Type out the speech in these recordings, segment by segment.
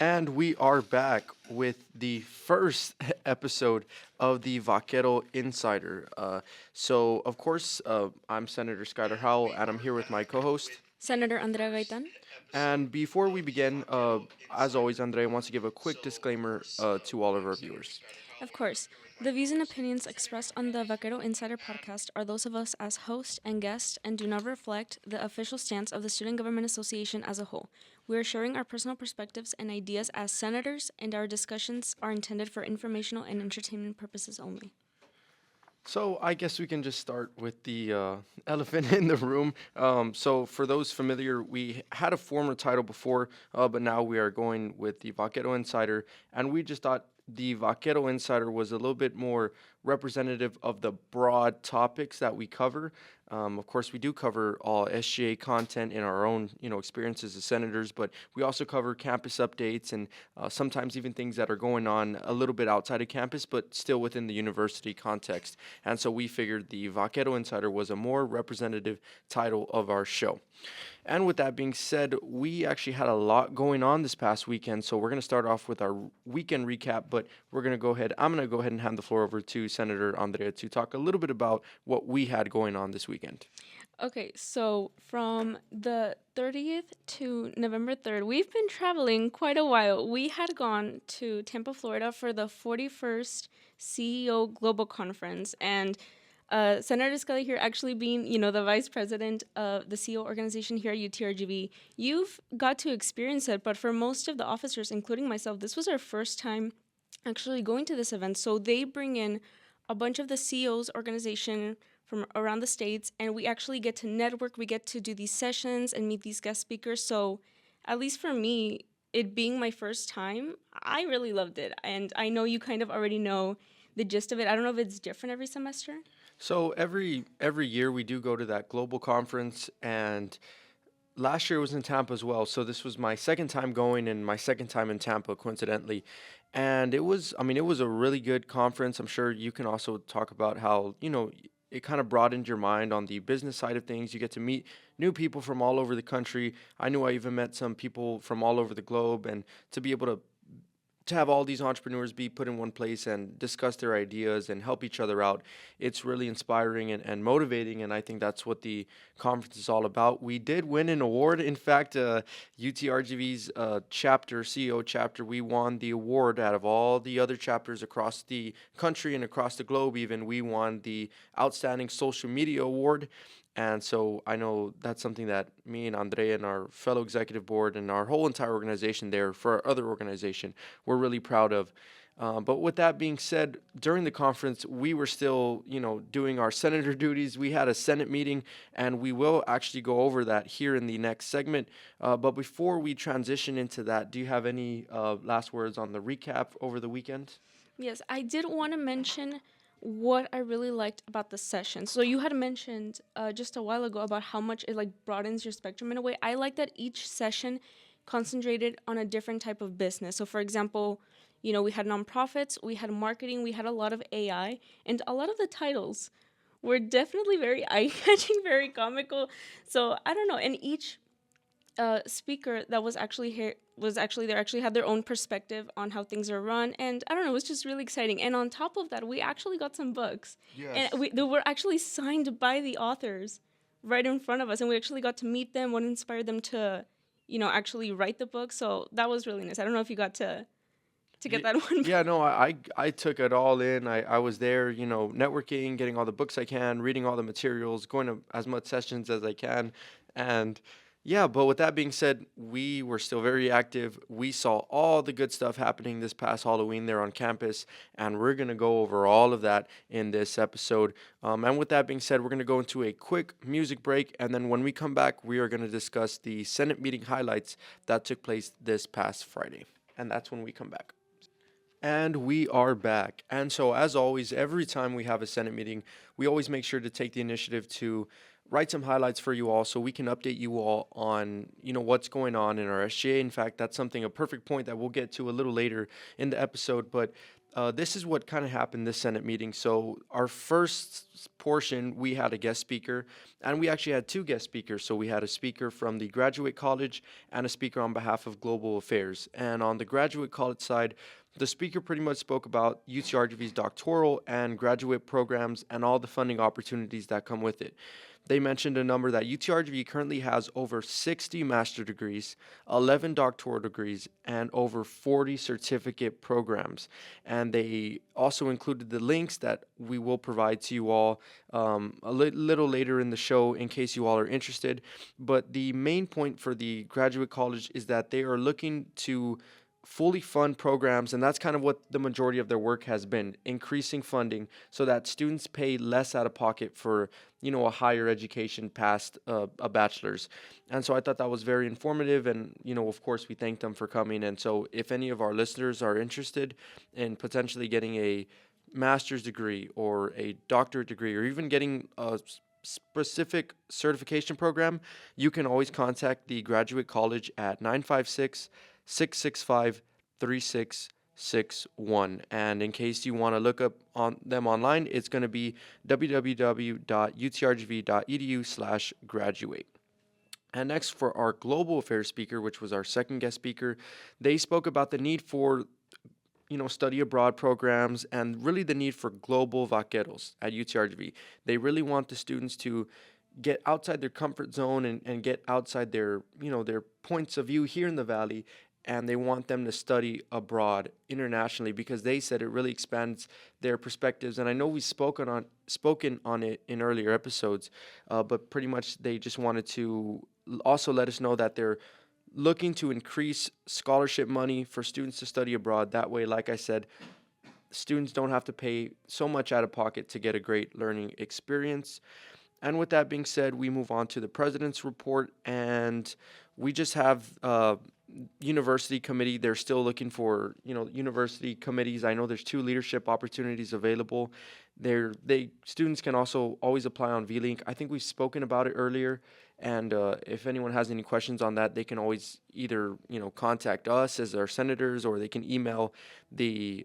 And we are back with the first episode of the Vaquero Insider. Of course, I'm Senator Skyler Howell, and I'm here with my co host. Senator Andrea Gaitan. And before we begin, as always, Andrea wants to give a quick disclaimer to all of our viewers. Of course, the views and opinions expressed on the Vaquero Insider podcast are those of us as host and guest and do not reflect the official stance of the Student Government Association as a whole. We are sharing our personal perspectives and ideas as senators, and our discussions are intended for informational and entertainment purposes only. So I guess we can just start with the elephant in the room. For those familiar, we had a former title before, but now we are going with the Vaquero Insider, and we just thought the Vaquero Insider was a little bit more representative of the broad topics that we cover. Of course, we do cover all SGA content in our own, experiences as senators, but we also cover campus updates and sometimes even things that are going on a little bit outside of campus, but still within the university context. And so we figured the Vaquero Insider was a more representative title of our show. And with that being said, we actually had a lot going on this past weekend, so we're going to start off with our weekend recap, but I'm going to go ahead and hand the floor over to Senator Andrea to talk a little bit about what we had going on this weekend. Okay, so from the 30th to November 3rd, we've been traveling quite a while. We had gone to Tampa, Florida for the 41st CEO Global Conference, and Senator Scully here, actually being, the vice president of the CEO organization here at UTRGV, you've got to experience it, but for most of the officers, including myself, this was our first time actually going to this event. So they bring in a bunch of the CEOs organization from around the states, and we actually get to network. We get to do these sessions and meet these guest speakers. So at least for me, it being my first time, I really loved it. And I know you kind of already know the gist of it. I don't know if it's different every semester. So every year we do go to that global conference, and last year was in Tampa as well. So this was my second time going and my second time in Tampa, coincidentally. And it was a really good conference. I'm sure you can also talk about how, it kind of broadened your mind on the business side of things. You get to meet new people from all over the country. I knew I even met some people from all over the globe, and to be able to have all these entrepreneurs be put in one place and discuss their ideas and help each other out, it's really inspiring and motivating, and I think that's what the conference is all about. We did win an award. In fact, UTRGV's CEO chapter, we won the award out of all the other chapters across the country and across the globe. Even we won the Outstanding Social Media Award. And so I know that's something that me and Andrea and our fellow executive board and our whole entire organization there for our other organization, we're really proud of. But with that being said, during the conference, we were still, doing our senator duties. We had a Senate meeting, and we will actually go over that here in the next segment. But before we transition into that, do you have any last words on the recap over the weekend? Yes, I did want to mention what I really liked about the session. So you had mentioned just a while ago about how much it like broadens your spectrum in a way. I like that each session concentrated on a different type of business. So for example, we had nonprofits, we had marketing, we had a lot of AI, and a lot of the titles were definitely very eye-catching, very comical. So I don't know, and each speaker that was actually here was actually there actually had their own perspective on how things are run, and I don't know, it was just really exciting. And on top of that, we actually got some books. Yes. And they were actually signed by the authors right in front of us, and we actually got to meet them, what inspired them to actually write the book. So that was really nice. I don't know if you got to get that one. Yeah, no, I took it all in. I was there, networking, getting all the books I can, reading all the materials, going to as much sessions as I can. And yeah, but with that being said, we were still very active. We saw all the good stuff happening this past Halloween there on campus, and we're going to go over all of that in this episode. And with that being said, we're going to go into a quick music break, and then when we come back, we are going to discuss the Senate meeting highlights that took place this past Friday. And that's when we come back. And we are back. And so, as always, every time we have a Senate meeting, we always make sure to take the initiative to write some highlights for you all so we can update you all on, what's going on in our SGA. In fact, that's a perfect point that we'll get to a little later in the episode. But This is what kind of happened this Senate meeting. So our first portion, we had a guest speaker, and we actually had two guest speakers. So we had a speaker from the graduate college and a speaker on behalf of global affairs. And on the graduate college side, the speaker pretty much spoke about UTRGV's doctoral and graduate programs and all the funding opportunities that come with it. They mentioned a number that UTRGV currently has over 60 master degrees, 11 doctoral degrees, and over 40 certificate programs. And they also included the links that we will provide to you all little later in the show in case you all are interested. But the main point for the graduate college is that they are looking to fully fund programs, and that's kind of what the majority of their work has been, increasing funding so that students pay less out of pocket for a higher education past a bachelor's. And so I thought that was very informative, and of course we thank them for coming. And so if any of our listeners are interested in potentially getting a master's degree or a doctorate degree or even getting a specific certification program, you can always contact the graduate college at 956 665 3661. And in case you want to look up on them online, it's going to be www.utrgv.edu/graduate. And next, for our global affairs speaker, which was our second guest speaker, they spoke about the need for study abroad programs and really the need for global vaqueros at UTRGV. They really want the students to get outside their comfort zone and get outside their points of view here in the valley, and they want them to study abroad internationally because they said it really expands their perspectives. And I know we've spoken on it in earlier episodes, but pretty much they just wanted to also let us know that they're looking to increase scholarship money for students to study abroad. That way, like I said, students don't have to pay so much out of pocket to get a great learning experience. And with that being said, we move on to the president's report, and we just have university committee. They're still looking for university committees. I know there's 2 leadership opportunities available. Students can also always apply on VLink. I think we've spoken about it earlier, and if anyone has any questions on that, they can always either contact us as our senators, or they can email the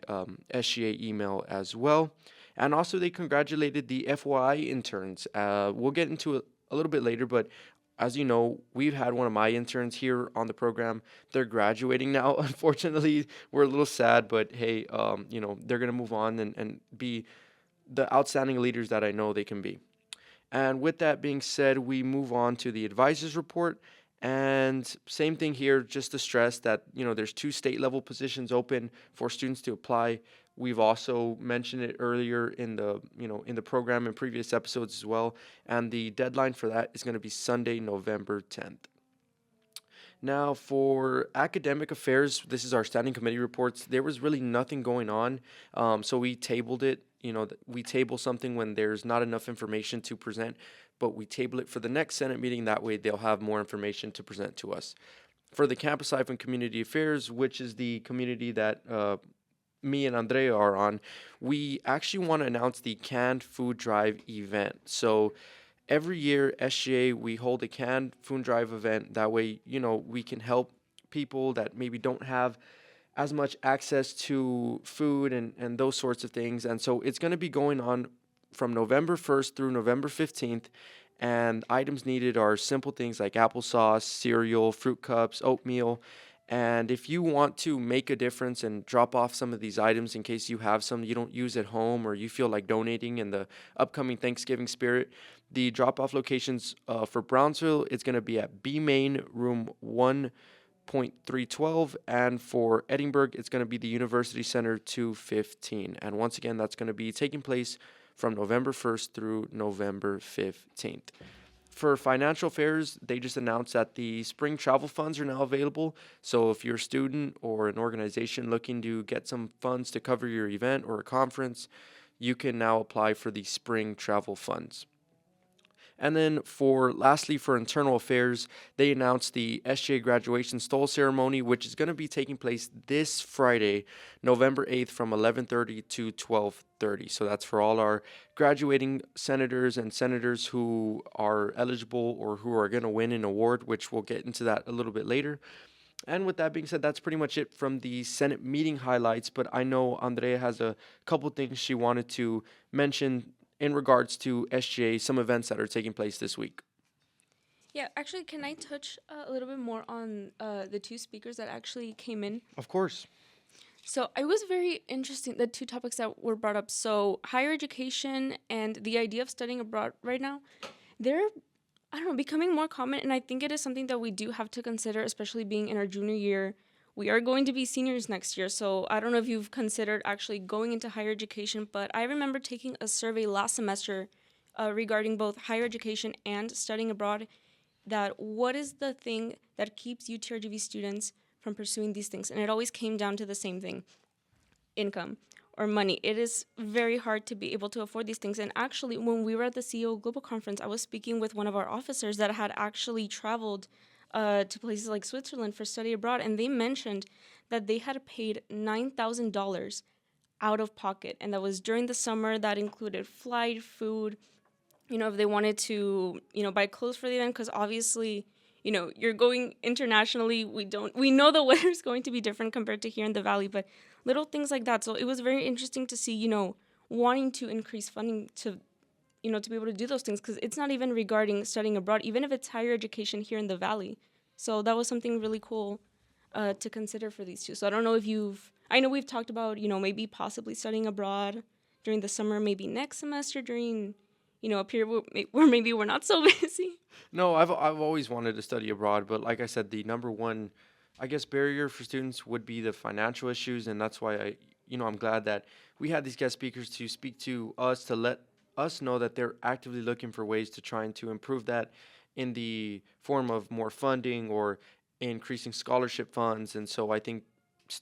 SGA email as well. And also, they congratulated the FYI interns. We'll get into it a little bit later, but as you know, we've had one of my interns here on the program. They're graduating now. Unfortunately, we're a little sad, but hey, they're going to move on and be the outstanding leaders that I know they can be. And with that being said, we move on to the advisors report. And same thing here, just to stress that, there's 2 state level positions open for students to apply. We've also mentioned it earlier in the program in previous episodes as well. And the deadline for that is going to be Sunday, November 10th. Now, for academic affairs, this is our standing committee reports. There was really nothing going on, so we tabled it. We table something when there's not enough information to present, but we table it for the next Senate meeting. That way, they'll have more information to present to us. For the Campus Life and Community Affairs, which is the community that me and Andrea are on, we actually want to announce the canned food drive event. So every year, SGA, we hold a canned food drive event. That way, we can help people that maybe don't have as much access to food and those sorts of things. And so it's going to be going on from November 1st through November 15th. And items needed are simple things like applesauce, cereal, fruit cups, oatmeal. And if you want to make a difference and drop off some of these items in case you have some you don't use at home, or you feel like donating in the upcoming Thanksgiving spirit, the drop-off locations for Brownsville, it's going to be at B Main, room 1.312. And for Edinburgh, it's going to be the University Center 215. And once again, that's going to be taking place from November 1st through November 15th. For financial affairs, they just announced that the spring travel funds are now available. So if you're a student or an organization looking to get some funds to cover your event or a conference, you can now apply for the spring travel funds. And then lastly, for internal affairs, they announced the SGA graduation stole ceremony, which is going to be taking place this Friday, November 8th from 11:30 to 12:30. So that's for all our graduating senators and senators who are eligible or who are going to win an award, which we'll get into that a little bit later. And with that being said, that's pretty much it from the Senate meeting highlights. But I know Andrea has a couple things she wanted to mention in regards to SGA, some events that are taking place this week. Yeah, actually, can I touch a little bit more on the two speakers that actually came in? Of course. So it was very interesting, the two topics that were brought up. So higher education and the idea of studying abroad right now, they're, I don't know, becoming more common. And I think it is something that we do have to consider, especially being in our junior year. We are going to be seniors next year. So I don't know if you've considered actually going into higher education, but I remember taking a survey last semester regarding both higher education and studying abroad, that what is the thing that keeps UTRGV students from pursuing these things? And it always came down to the same thing: income or money. It is very hard to be able to afford these things. And actually, when we were at the CEO Global Conference, I was speaking with one of our officers that had actually traveled to places like Switzerland for study abroad, and they mentioned that they had paid $9,000 out of pocket, and that was during the summer. That included flight, food, if they wanted to, buy clothes for the event, because obviously, you're going internationally. We know the weather is going to be different compared to here in the valley, but little things like that. So it was very interesting to see, wanting to increase funding to be able to do those things, because it's not even regarding studying abroad, even if it's higher education here in the valley. So that was something really cool to consider for these two. So I don't know if I know we've talked about, maybe possibly studying abroad during the summer, maybe next semester during a period where maybe we're not so busy. No, I've always wanted to study abroad, but like I said, the number one, I guess, barrier for students would be the financial issues, and that's why I'm glad that we had these guest speakers to speak to us, to let us know that they're actively looking for ways to trying to improve that in the form of more funding or increasing scholarship funds. And so I think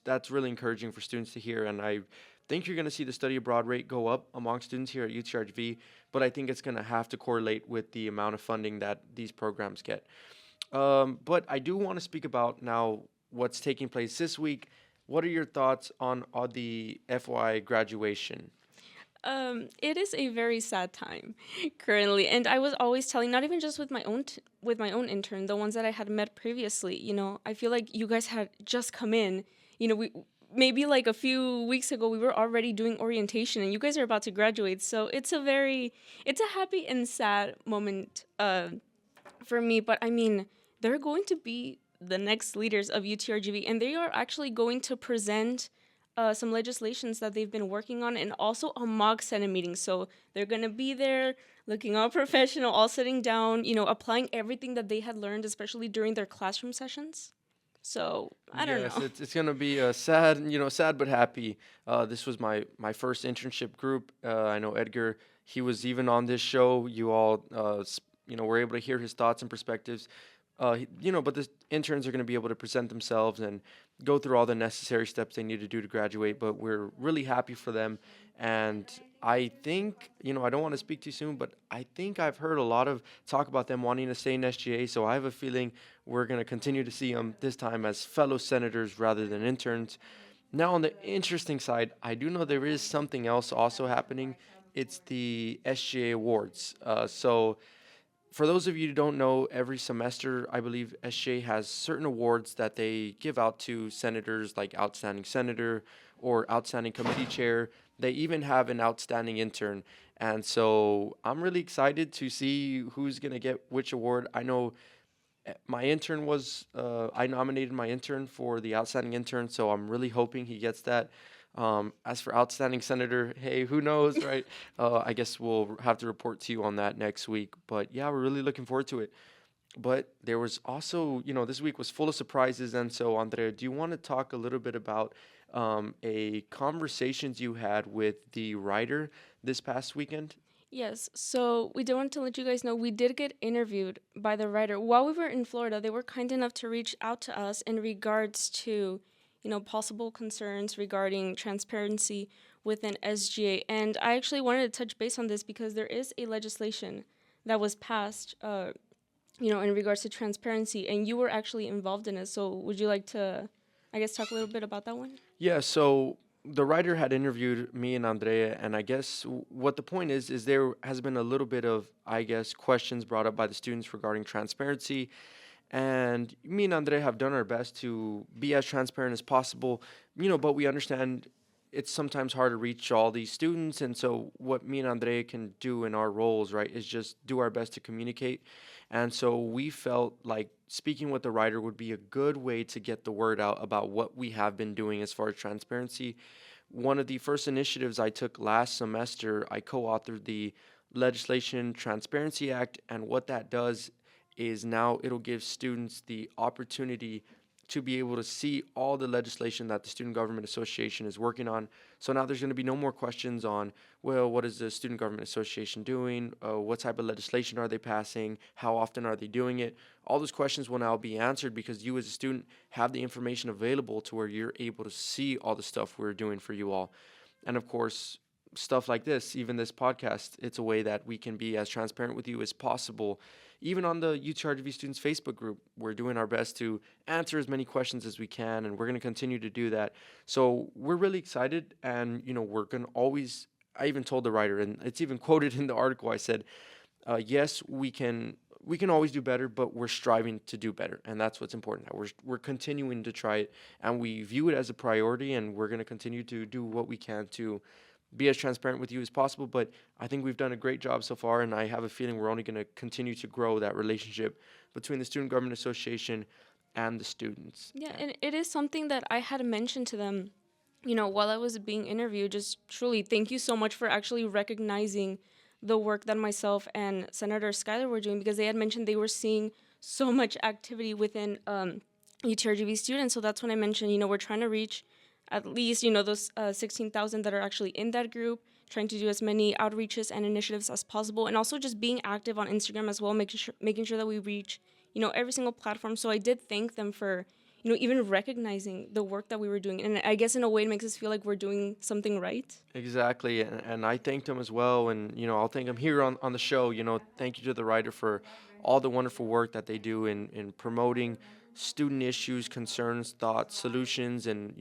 that's really encouraging for students to hear, and I think you're going to see the study abroad rate go up among students here at UTRGV, but I think it's going to have to correlate with the amount of funding that these programs get. But I do want to speak about now what's taking place this week. What are your thoughts on the FY graduation? It is a very sad time currently, and I was always telling, not even just with my own with my own intern, the ones that I had met previously. I feel like you guys had just come in. We maybe like a few weeks ago we were already doing orientation, and you guys are about to graduate. So it's a happy and sad moment for me. But I mean, they're going to be the next leaders of UTRGV, and they are actually going to present some legislations that they've been working on, and also a mock Senate meeting. So they're going to be there looking all professional, all sitting down, applying everything that they had learned, especially during their classroom sessions. So I don't Yes, know. it's gonna be a sad, sad but happy. This was my first internship group. I know Edgar. He was even on this show. You all, were able to hear his thoughts and perspectives. But the interns are going to be able to present themselves and go through all the necessary steps they need to do to graduate. But we're really happy for them, and I think, I don't want to speak too soon, but I think I've heard a lot of talk about them wanting to stay in SGA. So I have a feeling we're going to continue to see them this time as fellow senators rather than interns. Now, on the interesting side, I do know there is something else also happening. It's the SGA Awards. So for those of you who don't know, every semester, I believe SJ has certain awards that they give out to senators, like Outstanding Senator or Outstanding Committee Chair. They even have an Outstanding Intern. And so I'm really excited to see who's going to get which award. I know my intern I nominated my intern for the Outstanding Intern, so I'm really hoping he gets that. As for Outstanding Senator, hey, who knows, right? I guess we'll have to report to you on that next week. But yeah, we're really looking forward to it. But there was also, this week was full of surprises. And so, Andrea, do you want to talk a little bit about a conversations you had with the writer this past weekend? Yes, so we did want to let you guys know we did get interviewed by the writer while we were in Florida. They were kind enough to reach out to us in regards to, possible concerns regarding transparency within SGA. And I actually wanted to touch base on this because there is a legislation that was passed, in regards to transparency, and you were actually involved in it. So would you like to, I guess, talk a little bit about that one? Yeah, so the writer had interviewed me and Andrea, and I guess what the point is there has been a little bit of, I guess, questions brought up by the students regarding transparency. And me and Andre have done our best to be as transparent as possible, but we understand it's sometimes hard to reach all these students. And so, what me and Andre can do in our roles, right, is just do our best to communicate. And so, we felt like speaking with the writer would be a good way to get the word out about what we have been doing as far as transparency. One of the first initiatives I took last semester, I co authored the Legislation Transparency Act. And what that does is now it'll give students the opportunity to be able to see all the legislation that the Student Government Association is working on. So now there's going to be no more questions on, well, what is the Student Government Association doing? What type of legislation are they passing? How often are they doing it? All those questions will now be answered because you as a student have the information available to where you're able to see all the stuff we're doing for you all. And of course, stuff like this, even this podcast, it's a way that we can be as transparent with you as possible. Even on the UTRGV Students Facebook group, we're doing our best to answer as many questions as we can, and we're going to continue to do that. So we're really excited, and we're going to always. I even told the writer, and it's even quoted in the article. I said, "Yes, we can. We can always do better, but we're striving to do better, and that's what's important. That we're continuing to try it, and we view it as a priority, and we're going to continue to do what we can to be as transparent with you as possible. But I think we've done a great job so far, and I have a feeling we're only going to continue to grow that relationship between the Student Government Association and the students. Yeah, and it is something that I had mentioned to them, while I was being interviewed. Just truly, thank you so much for actually recognizing the work that myself and Senator Schuyler were doing, because they had mentioned they were seeing so much activity within UTRGV students. So that's when I mentioned, we're trying to reach at least, those 16,000 that are actually in that group, trying to do as many outreaches and initiatives as possible, and also just being active on Instagram as well, making sure that we reach, every single platform. So I did thank them for, even recognizing the work that we were doing. And I guess in a way it makes us feel like we're doing something right. Exactly, and I thanked him as well, and I'll thank him here on the show. Thank you to the writer for all the wonderful work that they do in promoting student issues, concerns, thoughts, solutions, and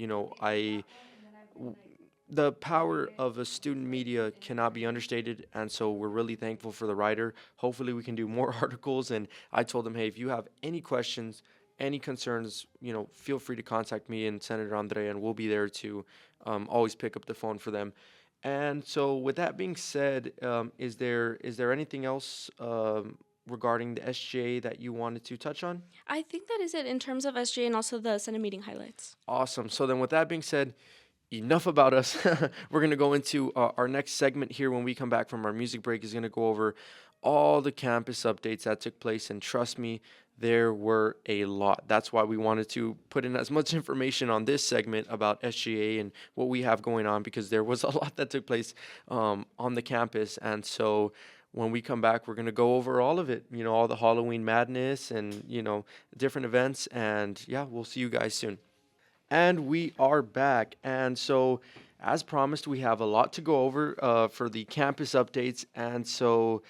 the power of a student media cannot be understated, and so we're really thankful for the writer. Hopefully we can do more articles, and I told them, hey, if you have any questions, any concerns, feel free to contact me and Senator Andre, and we'll be there to always pick up the phone for them. And so with that being said, is there anything else regarding the SGA that you wanted to touch on? I think that is it in terms of SJ and also the Senate meeting highlights. Awesome. So then with that being said, enough about us. We're going to go into our next segment here when we come back from our music break is going to go over all the campus updates that took place. And trust me, there were a lot. That's why we wanted to put in as much information on this segment about SGA and what we have going on, because there was a lot that took place on the campus. And so when we come back, we're going to go over all of it, all the Halloween madness and, different events. And yeah, we'll see you guys soon. And we are back. And so, as promised, we have a lot to go over for the campus updates. And so,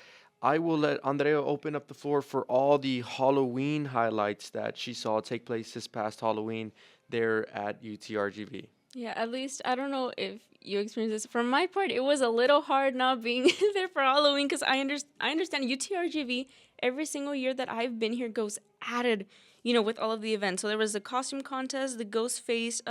I will let Andrea open up the floor for all the Halloween highlights that she saw take place this past Halloween there at UTRGV. Yeah, at least I don't know if you experienced this. For my part, it was a little hard not being there for Halloween, because I understand UTRGV every single year that I've been here goes at it, with all of the events. So there was the costume contest, the ghost face,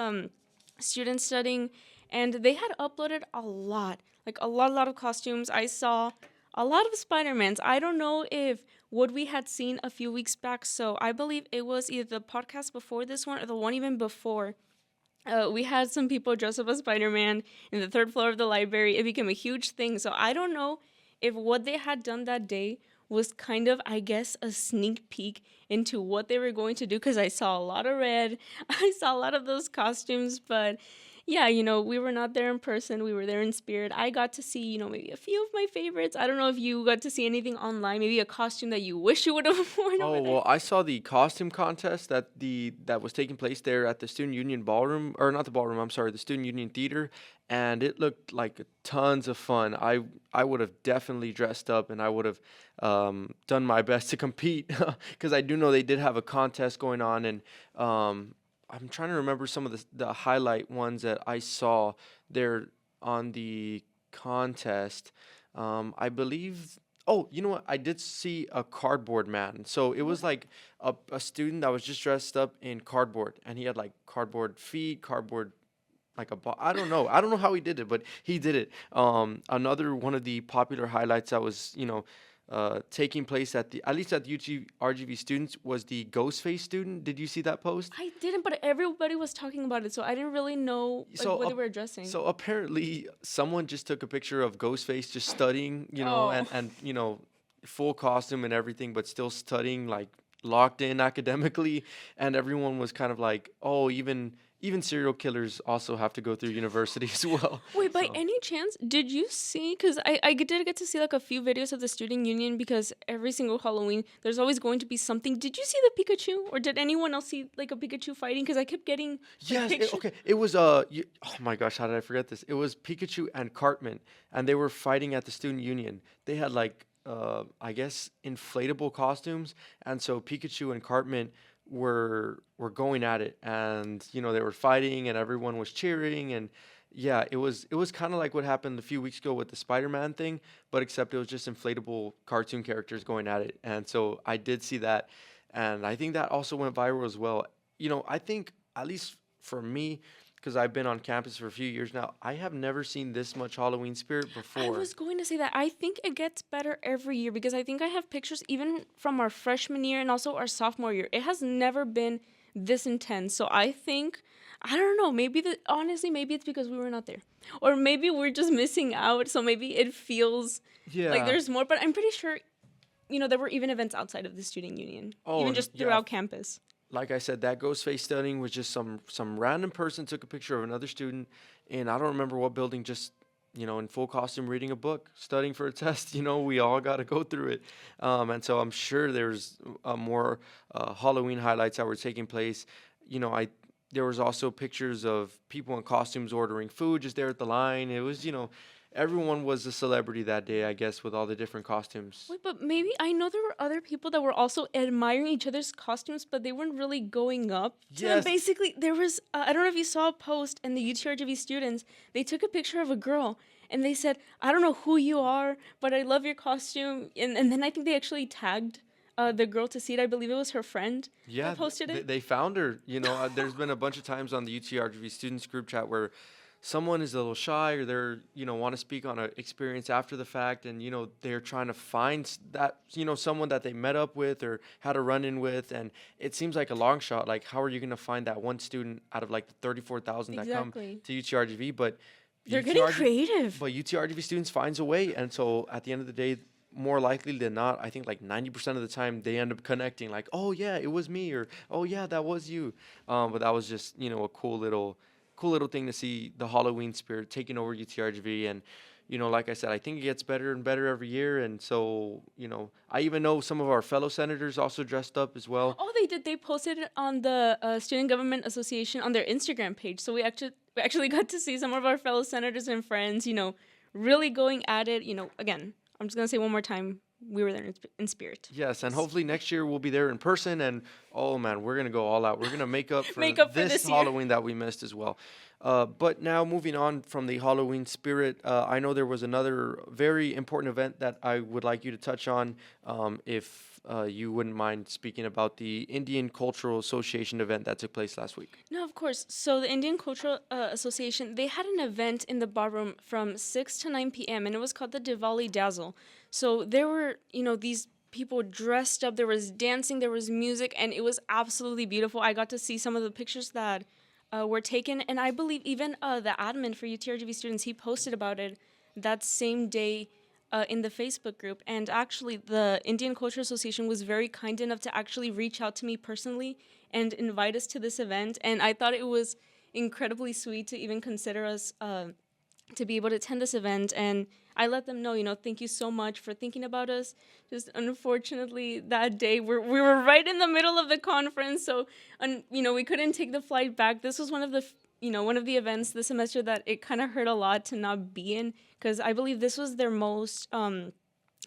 student studying, and they had uploaded a lot, like a lot of costumes. I saw a lot of Spider-Mans. I don't know if what we had seen a few weeks back. So I believe it was either the podcast before this one or the one even before. We had some people dress up as Spider-Man in the third floor of the library. It became a huge thing. So I don't know if what they had done that day was kind of, I guess, a sneak peek into what they were going to do, because I saw a lot of red. I saw a lot of those costumes, but yeah, we were not there in person. We were there in spirit. I got to see, maybe a few of my favorites. I don't know if you got to see anything online, maybe a costume that you wish you would have worn over Oh, there. well, I saw the costume contest that was taking place there at the Student Union Ballroom, or not the ballroom, I'm sorry, the Student Union Theater, and it looked like tons of fun. I would have definitely dressed up, and I would have done my best to compete, because I do know they did have a contest going on, and I'm trying to remember some of the highlight ones that I saw there on the contest. I believe Oh, you know what? I did see a cardboard man. So it was What? like a student that was just dressed up in cardboard, and he had like cardboard feet, cardboard like a I don't know. I don't know how he did it, but he did it. Another one of the popular highlights that was, taking place at the at least at the UT RGV students was the Ghostface student. Did you see that post? I didn't, but everybody was talking about it, so I didn't really know like So what they up were addressing. so apparently someone just took a picture of Ghostface just studying, Oh. and full costume and everything, but still studying like locked in academically, and everyone was kind of like, "Oh, even serial killers also have to go through university as well." Wait, by So, any chance, did you see? Because I did get to see like a few videos of the student union because every single Halloween there's always going to be something. Did you see the Pikachu, or did anyone else see like a Pikachu fighting? Because I kept getting like yes, pictures. okay. It was oh my gosh, how did I forget this? It was Pikachu and Cartman, and they were fighting at the student union. They had like I guess inflatable costumes, and so Pikachu and Cartman were going at it, and they were fighting, and everyone was cheering, and yeah, it was kind of like what happened a few weeks ago with the Spider-Man thing, but except it was just inflatable cartoon characters going at it, and so I did see that, and I think that also went viral as well. I think at least for me, because I've been on campus for a few years now, I have never seen this much Halloween spirit I before. was going to say that I think it gets better every year because I think I have pictures even from our freshman year and also our sophomore year. It has never been this intense. So I think I don't know, maybe the honestly maybe it's because we were not there. Or maybe we're just missing out, so maybe it feels like Yeah. there's more, but I'm pretty sure there were even events outside of the student union, Oh, even just yeah. throughout campus. Like I said, that ghost face studying was just some random person took a picture of another student, and I don't remember what building, just in full costume reading a book, studying for a test. We all got to go through it, and so I'm sure there's more Halloween highlights that were taking place. I There was also pictures of people in costumes ordering food just there at the line. It was everyone was a celebrity that day, I guess, with all the different costumes. Wait, but maybe I know there were other people that were also admiring each other's costumes, but they weren't really going up to them. Yes. Basically, there was, I don't know if you saw a post in the UTRGV students, they took a picture of a girl and they said, I don't know who you are, but I love your costume. And then I think they actually tagged the girl to see it. I believe it was her friend Yeah, that posted they, it. they found her. There's been a bunch of times on the UTRGV students group chat where someone is a little shy, or they're want to speak on an experience after the fact, and they're trying to find that someone that they met up with or had a run in with, and it seems like a long shot. Like, how are you going to find that one student out of like the 34,000 that come Exactly. to UTRGV? But They're getting UTRGV, creative. but UTRGV students finds a way, and so at the end of the day, more likely than not, I think like 90% of the time they end up connecting. Like, oh yeah, it was me, or oh yeah, that was you. But that was just a cool little thing to see the Halloween spirit taking over UTRGV, and like I said, I think it gets better and better every year, and so I even know some of our fellow senators also dressed up as well. Oh, they did. They posted it on the Student Government Association on their Instagram page. So we actually got to see some of our fellow senators and friends, really going at it. Again, I'm just gonna say one more time, we were there in spirit. Yes, and hopefully next year we'll be there in person. And oh man, we're gonna go all out. We're gonna make up for Make up for this this year. Halloween that we missed as well. But now moving on from the Halloween spirit, I know there was another very important event that I would like you to touch on, if you wouldn't mind speaking about the Indian Cultural Association event that took place last week. No, of course. So the Indian Cultural Association, they had an event in the ballroom from 6 to 9 p.m. and it was called the Diwali Dazzle. So there were, these people dressed up, there was dancing, there was music, and it was absolutely beautiful. I got to see some of the pictures that were taken, and I believe even the admin for UTRGV students, he posted about it that same day in the Facebook group. And actually, the Indian Culture Association was very kind enough to actually reach out to me personally and invite us to this event. And I thought it was incredibly sweet to even consider us to be able to attend this event. And I let them know, thank you so much for thinking about us. Just unfortunately, that day we were right in the middle of the conference, so we couldn't take the flight back. This was one of the one of the events this semester that it kind of hurt a lot to not be in, because I believe this was their most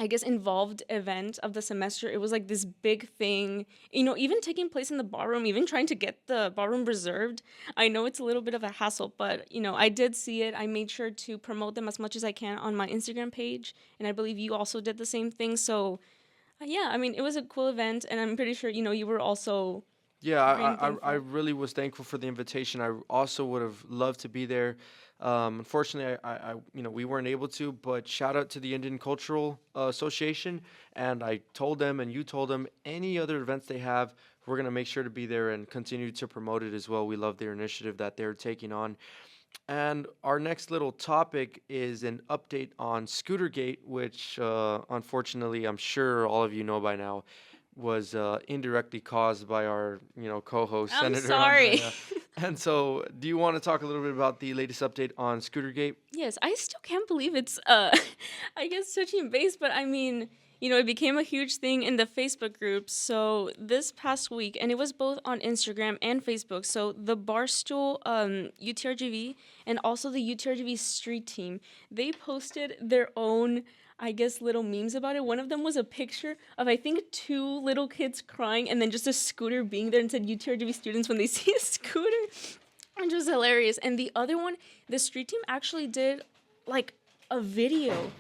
I guess, involved event of the semester. It was like this big thing, even taking place in the ballroom, even trying to get the ballroom reserved. I know it's a little bit of a hassle, but, I did see it. I made sure to promote them as much as I can on my Instagram page. And I believe you also did the same thing. So, yeah, I mean, it was a cool event. And I'm pretty sure, you were also Yeah, pretty I thankful. really was thankful for the invitation. I also would have loved to be there. Unfortunately, we weren't able to. But shout out to the Indian Cultural Association, and I told them, and you told them, any other events they have, we're gonna make sure to be there and continue to promote it as well. We love their initiative that they're taking on. And our next little topic is an update on Scootergate, which unfortunately I'm sure all of you know by now was indirectly caused by our co-host I'm Senator sorry. Andrea. And so, do you want to talk a little bit about the latest update on Scootergate? Yes, I still can't believe it's I guess touching base, but I mean, it became a huge thing in the Facebook group. So this past week, and it was both on Instagram and Facebook. So the Barstool UTRGV and also the UTRGV street team, they posted their own, I guess, little memes about it. One of them was a picture of, I think, two little kids crying and then just a scooter being there and said UTRGV students when they see a scooter, which was hilarious. And the other one, the street team actually did like a video.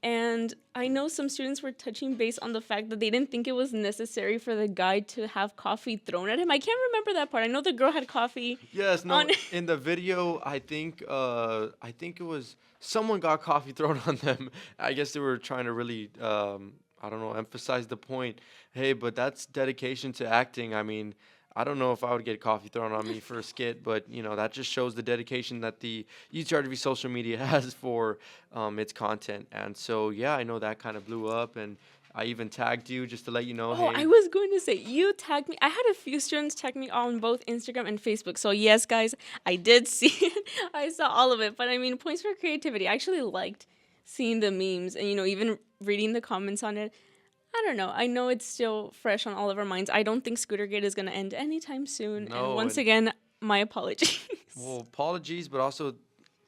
And I know some students were touching base on the fact that they didn't think it was necessary for the guy to have coffee thrown at him. I can't remember that part. I know the girl had coffee Yes, on. no. In the video, I think it was someone got coffee thrown on them. I guess they were trying to really, I don't know, emphasize the point. Hey, but that's dedication to acting. I mean, I don't know if I would get coffee thrown on me for a skit, but that just shows the dedication that the UTRTV social media has for its content. And so, yeah, I know that kind of blew up, and I even tagged you just to let you know, Oh, I hey. was going to say, you tagged me. I had a few students tag me on both Instagram and Facebook. So, yes, guys, I did see it. I saw all of it. But I mean, points for creativity. I actually liked seeing the memes and, even reading the comments on it. I don't know. I know it's still fresh on all of our minds. I don't think Scootergate is going to end anytime soon. And No, once and again, my apologies. well, apologies, but also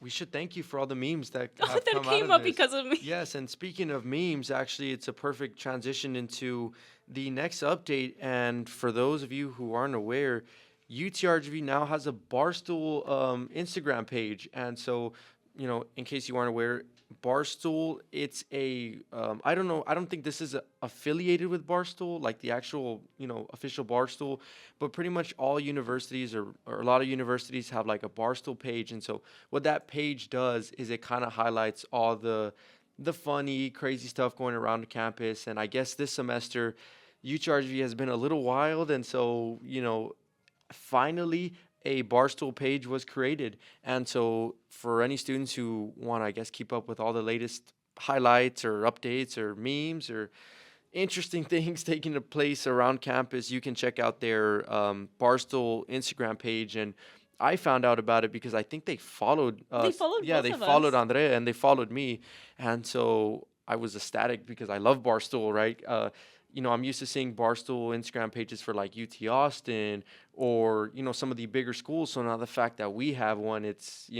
we should thank you for all the memes that Oh, have that come out came of up this. because of me. Yes, and speaking of memes, actually, it's a perfect transition into the next update. And for those of you who aren't aware, UTRGV now has a Barstool Instagram page. And so, in case you aren't aware, Barstool, it's a, I don't know, I don't think this is affiliated with Barstool, like the actual, official Barstool, but pretty much all universities or a lot of universities have like a Barstool page. And so what that page does is it kind of highlights all the funny, crazy stuff going around the campus. And I guess this semester, UChargeV has been a little wild, and so finally a Barstool page was created. And so for any students who want to, I guess, keep up with all the latest highlights or updates or memes or interesting things taking place around campus, you can check out their Barstool Instagram page. And I found out about it because I think they followed They us. followed Yeah, both they of followed us. Andrea and they followed me. And so I was ecstatic because I love Barstool, right? I'm used to seeing Barstool Instagram pages for like UT Austin or, some of the bigger schools. So now the fact that we have one, it's,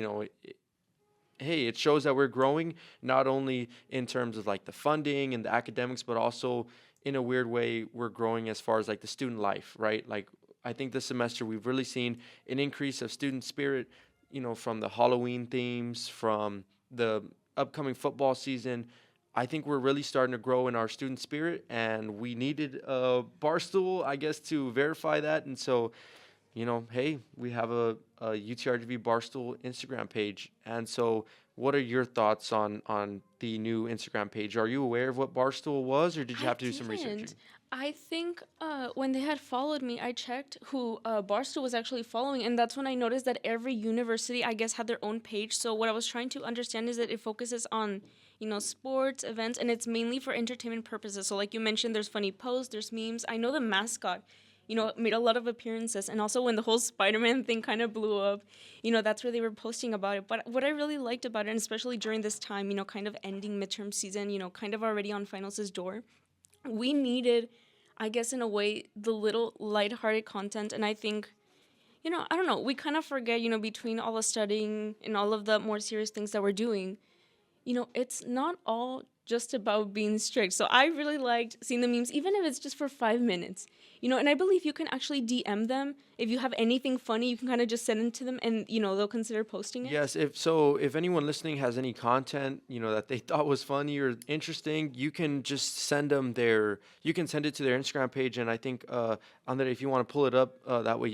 hey, it shows that we're growing not only in terms of like the funding and the academics, but also in a weird way, we're growing as far as like the student life, right? Like, I think this semester we've really seen an increase of student spirit, from the Halloween themes, from the upcoming football season. I think we're really starting to grow in our student spirit, and we needed a Barstool, I guess, to verify that. And so, hey, we have a UTRGV Barstool Instagram page. And so, what are your thoughts on the new Instagram page? Are you aware of what Barstool was, or did you I have to do some didn't. researching? I think when they had followed me, I checked who Barstool was actually following, and that's when I noticed that every university, I guess, had their own page. So what I was trying to understand is that it focuses on, sports, events, and it's mainly for entertainment purposes. So like you mentioned, there's funny posts, there's memes. I know the mascot, made a lot of appearances, and also when the whole Spider-Man thing kind of blew up, that's where they were posting about it. But what I really liked about it, and especially during this time, kind of ending midterm season, kind of already on finals' door, we needed, I guess, in a way, the little lighthearted content. And I think, I don't know, we kind of forget, between all the studying and all of the more serious things that we're doing, it's not all just about being strict. So I really liked seeing the memes, even if it's just for 5 minutes. And I believe you can actually DM them. If you have anything funny, you can kind of just send it to them and, they'll consider posting it. Yes, if anyone listening has any content, that they thought was funny or interesting, you can just you can send it to their Instagram page, and I think Andre, if you want to pull it up, that way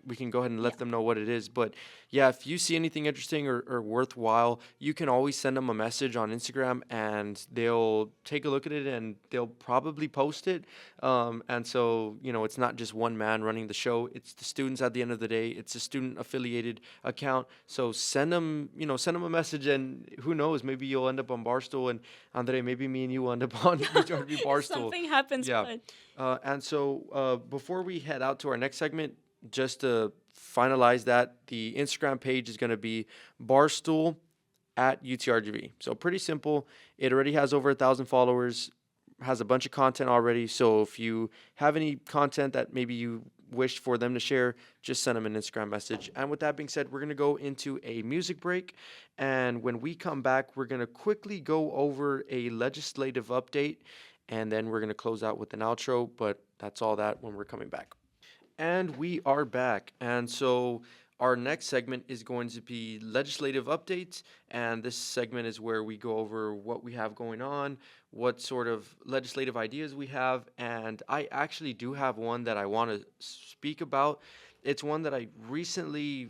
we can go ahead and Yeah. let them know what it is. But yeah, if you see anything interesting or worthwhile, you can always send them a message on Instagram, and they'll take a look at it and they'll probably post it. And so, it's not just one man running the show; it's the students at the end of the day. It's a student affiliated account. So send them a message, and who knows, maybe you'll end up on Barstool, and Andre, maybe me and you will end up on UTRB If Barstool. something happens, Yeah. but And so before we head out to our next segment, just to finalize that, the Instagram page is going to be Barstool at UTRGV. So pretty simple. It already has over 1,000 followers, has a bunch of content already. So if you have any content that maybe you wish for them to share, just send them an Instagram message. And with that being said, we're going to go into a music break. And when we come back, we're going to quickly go over a legislative update. And then we're going to close out with an outro. But that's all that when we're coming back. And we are back. And so our next segment is going to be legislative updates. And this segment is where we go over what we have going on, what sort of legislative ideas we have. And I actually do have one that I want to speak about. It's one that I recently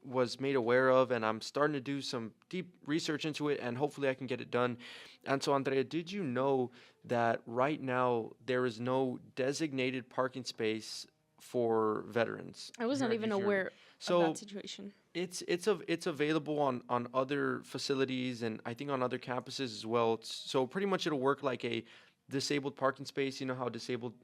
was made aware of, and I'm starting to do some deep research into it, and hopefully I can get it done. And so, Andrea, did you know that right now there is no designated parking space for veterans I was here not at even UTRB? aware of So that situation. it's available on other facilities, and I think on other campuses as well. So pretty much it'll work like a disabled parking space. You know how disabled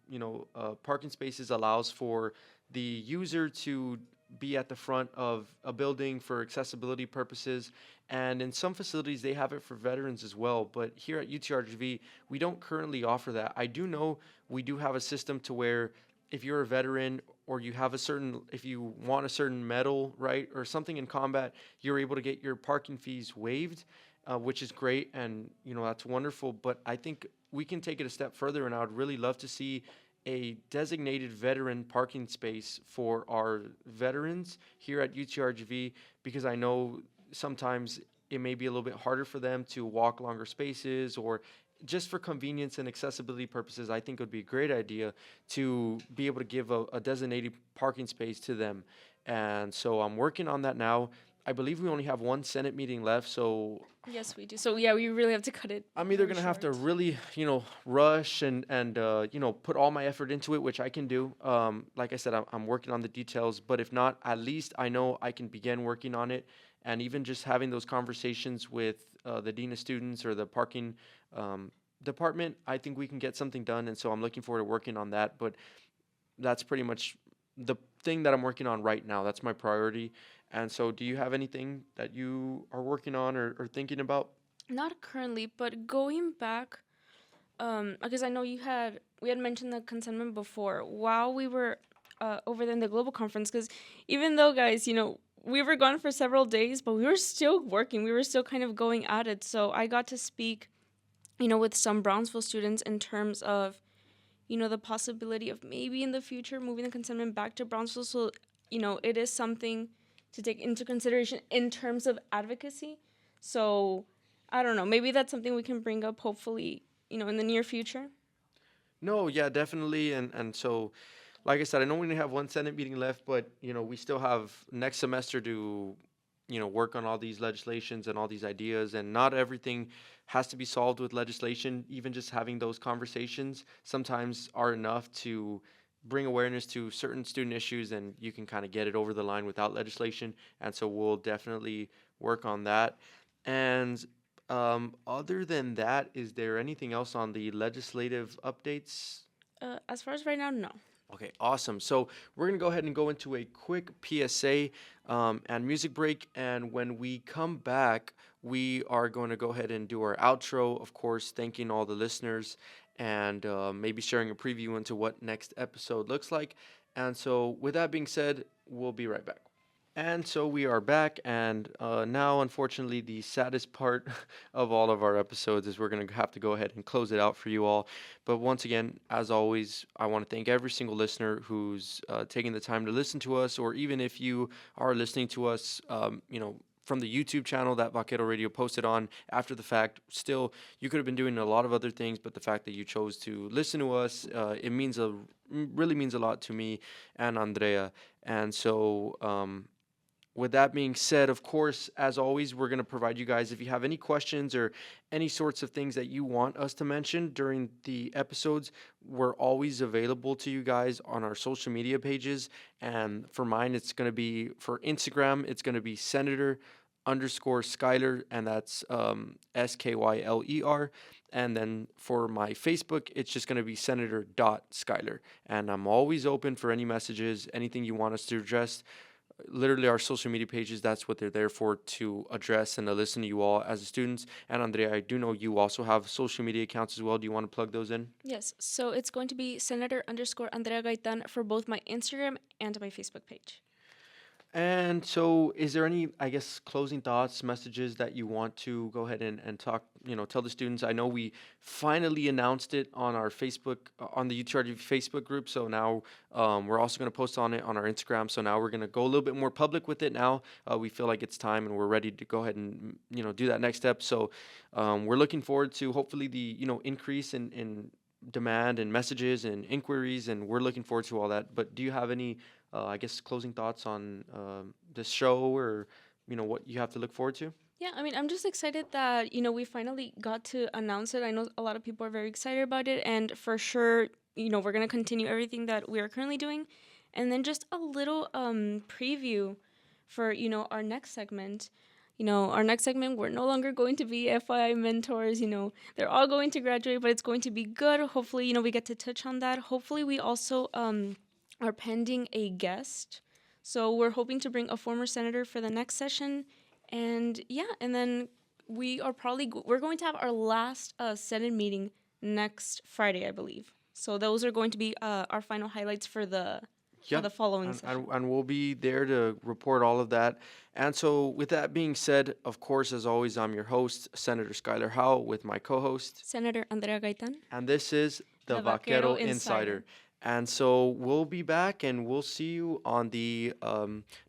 parking spaces allows for the user to be at the front of a building for accessibility purposes. And in some facilities, they have it for veterans as well. But here at UTRGV, we don't currently offer that. I do know we do have a system to where if you're a veteran or if you want a certain medal, right, or something in combat, you're able to get your parking fees waived, which is great. And, that's wonderful. But I think we can take it a step further, and I would really love to see a designated veteran parking space for our veterans here at UTRGV, because I know sometimes it may be a little bit harder for them to walk longer spaces, or just for convenience and accessibility purposes, I think it would be a great idea to be able to give a designated parking space to them. And so I'm working on that now. I believe we only have one Senate meeting left, so Yes, we do. So yeah, we really have to cut it. I'm either very gonna have to short. really, rush and put all my effort into it, which I can do. Like I said, I'm working on the details, but if not, at least I know I can begin working on it, and even just having those conversations with the dean of students or the parking department, I think we can get something done. And so I'm looking forward to working on that. But that's pretty much the thing that I'm working on right now. That's my priority. And so, do you have anything that you are working on or thinking about? Not currently, but going back, because I know we had mentioned the consentment before while we were over there in the global conference. Because even though, guys, we were gone for several days, but we were still working. We were still kind of going at it. So I got to speak, with some Brownsville students in terms of, the possibility of maybe in the future moving the consentment back to Brownsville. So, it is something to take into consideration in terms of advocacy. So, I don't know. Maybe that's something we can bring up, hopefully, in the near future. No, yeah, definitely. And so, like I said, I know we only have one Senate meeting left, but we still have next semester to work on all these legislations and all these ideas, and not everything has to be solved with legislation. Even just having those conversations sometimes are enough to bring awareness to certain student issues, and you can kind of get it over the line without legislation. And so we'll definitely work on that. And other than that, is there anything else on the legislative updates? As far as right now, no. Okay, awesome. So we're going to go ahead and go into a quick PSA and music break. And when we come back, we are going to go ahead and do our outro, of course, thanking all the listeners and maybe sharing a preview into what next episode looks like. And so, with that being said, we'll be right back. And so we are back, and now, unfortunately, the saddest part of all of our episodes is we're going to have to go ahead and close it out for you all. But once again, as always, I want to thank every single listener who's taking the time to listen to us, or even if you are listening to us, from the YouTube channel that Vaquero Radio posted on after the fact. Still, you could have been doing a lot of other things, but the fact that you chose to listen to us, it really means a lot to me and Andrea. And so, with that being said, of course, as always, we're going to provide you guys, if you have any questions or any sorts of things that you want us to mention during the episodes, we're always available to you guys on our social media pages. And for mine, it's going to be for Instagram, it's going to be Senator_Skyler, and that's Skyler. And then for my Facebook, it's just going to be Senator.Skyler. And I'm always open for any messages, anything you want us to address. Literally, our social media pages, that's what they're there for, to address and to listen to you all as students. And Andrea, I do know you also have social media accounts as well. Do you want to plug those in? Yes, so it's going to be Senator_Andrea Gaitan for both my Instagram and my Facebook page. And so, is there any, I guess, closing thoughts, messages that you want to go ahead and talk, tell the students? I know we finally announced it on our Facebook, on the UTRG Facebook group. So now we're also going to post on it on our Instagram. So now we're going to go a little bit more public with it now. We feel like it's time and we're ready to go ahead and, do that next step. So we're looking forward to hopefully the, increase in demand and messages and inquiries. And we're looking forward to all that. But do you have any I guess, closing thoughts on this show, or what you have to look forward to? Yeah, I mean, I'm just excited that, we finally got to announce it. I know a lot of people are very excited about it, and for sure, we're going to continue everything that we are currently doing. And then just a little preview for, our next segment. Our next segment, we're no longer going to be FYI mentors. They're all going to graduate, but it's going to be good. Hopefully, we get to touch on that. Hopefully, we also are pending a guest. So we're hoping to bring a former senator for the next session. And yeah, and then we're going to have our last Senate meeting next Friday, I believe. So those are going to be our final highlights for the following session. And we'll be there to report all of that. And so with that being said, of course, as always, I'm your host, Senator Skyler Howe, with my co-host, Senator Andrea Gaitan. And this is the Vaquero Insider. And so we'll be back, and we'll see you on the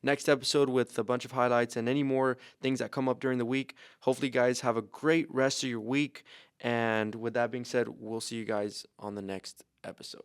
next episode with a bunch of highlights and any more things that come up during the week. Hopefully, guys, have a great rest of your week. And with that being said, we'll see you guys on the next episode.